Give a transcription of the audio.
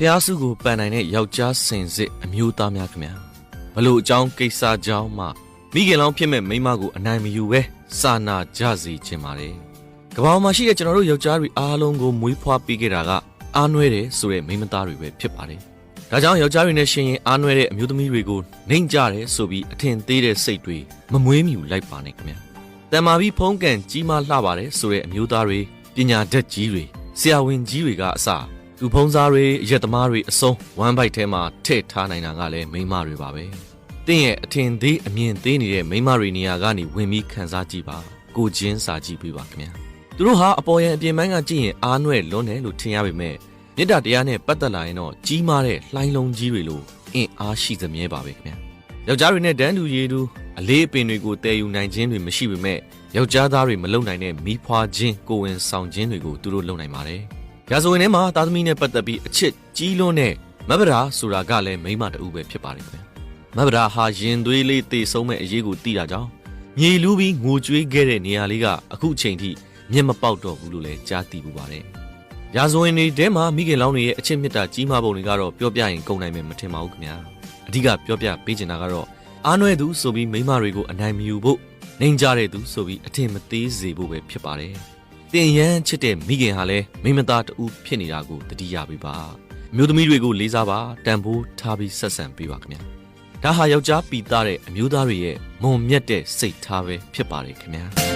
ဖျားစုကိုပန်နိုင်တဲ့ယောက်ျားစင်စစ်အမျိုးသားများခင်ဗျာဘလို့အကြောင်းကိစ္စကြောင်းမှမိခင်လောင်းဖြစ်မဲ့မိန်းမကိုအနိုင်မယူပဲစာနာကြစီခြင်းပါတယ်ကဘာမှာရှိတဲ့ကျွန်တော်တို့ယောက်ျားတွေအားလုံးကိုမွေးဖွားပေးခဲ့တာကအားနွဲတယ်ဆိုတဲ့မိန်းမသားတွေပဲဖြစ်ပါတယ်ဒါကြောင့်ယောက်ျားတွေနဲ့ရှင်ရင်အားနွဲတဲ့အမျိုးသမီးတွေကိုနှိမ်ကြတယ်ဆိုပြီးအထင်သေးတဲ့စိတ်တွေမမွေးမြူလိုက်ပါနဲ့ခင်ဗျာတန်မာပြီးဖုံးကန်ကြီးမားလှပါတယ်ဆိုတဲ့အမျိုးသားတွေပညာတတ်ကြီးတွေဆရာဝန်ကြီးတွေကအစသူဖုံးစားတွေရက်သမားတွေအစုံဝမ်းဘိုက်ထဲမှာထည့်ထားနိုင်တာကလည်းမိန်းမတွေပါပဲတင်းရဲ့အထင်သေးအမြင်သေးနေတဲ့မိန်းမတွေနေရာကနေဝင်ပြီးခန်းစားကြည့်ပါကိုချင်းစာကြည့်ပေးပါခင်ဗျာသူတို့ဟာအပေါ်ရန်အပြင်ပိုင်းကကြည့်ရင်အားနွဲ့လွန်းတယ်လို့ထင်ရပေမဲ့မေတ္တာတရားနဲ့ပတ်သက်လာရင်တော့ကြီးမားတဲ့လှိုင်းလုံးကြီးတွေလိုအင်အားရှိသမြဲပါပဲခင်ဗျာယောက်ျားတွေနဲ့တန်းတူရည်တူအလေးအပင်တွေကိုတည်ယူနိုင်ခြင်းတွေမရှိပေမဲ့ယောက်ျားသားတွေမလုံနိုင်တဲ့မိဖွာခြင်းကိုဝင်ဆောင်ခြင်းတွေကိုသူတို့လုံနိုင်ပါတယ်ရာဇဝင်ထဲမှာသားသမီးနဲ့ပတ်သက်ပြီးအချစ်ကြီးလွန်းတဲ့မဗရာဆိုတာကလည်းမိန်းမတူပဲဖြစ်ပါတယ်ခင်ဗျာမဗရာဟာရင်သွေးလေးတေဆုံးမဲ့အရေးကိုသိတာကြောင့်မြေလူးပြီးငိုကြွေးခဲ့တဲ့နေရာလေးကအခုချိန်ထိမျက်မပေါက်တော့ဘူးလို့လည်းကြားသိပူပါတယ်ရာဇဝင်တွေထဲမှာမိခင်လောင်းတွေရဲ့အချစ်မြတ်တာကြီးမားပုံတွေကတော့ပြောပြရင်ကုန်နိုင်မယ်မထင်ပါဘူးခင်ဗျာအဓိကပြောပြပေးချင်တာကတော့အားနွဲသူဆိုပြီးမိန်းမတွေကိုအနိုင်မယူဖို့နှိမ်ကြတဲ့သူဆိုပြီးအထင်မသေးစေဖို့ပဲဖြစ်ပါတယ်တင်ရန်ချစ်တဲ့မိခင်ဟာလည်းမိမသားတူဖြစ်နေတာကိုတတိယပေးပါမျိုးသမီးတွေကိုလေးစားပါတန်ဖိုးထားပြီးဆက်ဆံပေးပါခင်ဗျာဒါဟာယောက်ျားပီသားတဲ့အမျိုးသားတွေရဲ့မုံမြတ်တဲ့စိတ်ထားပဲဖြစ်ပါတယ်ခင်ဗျာ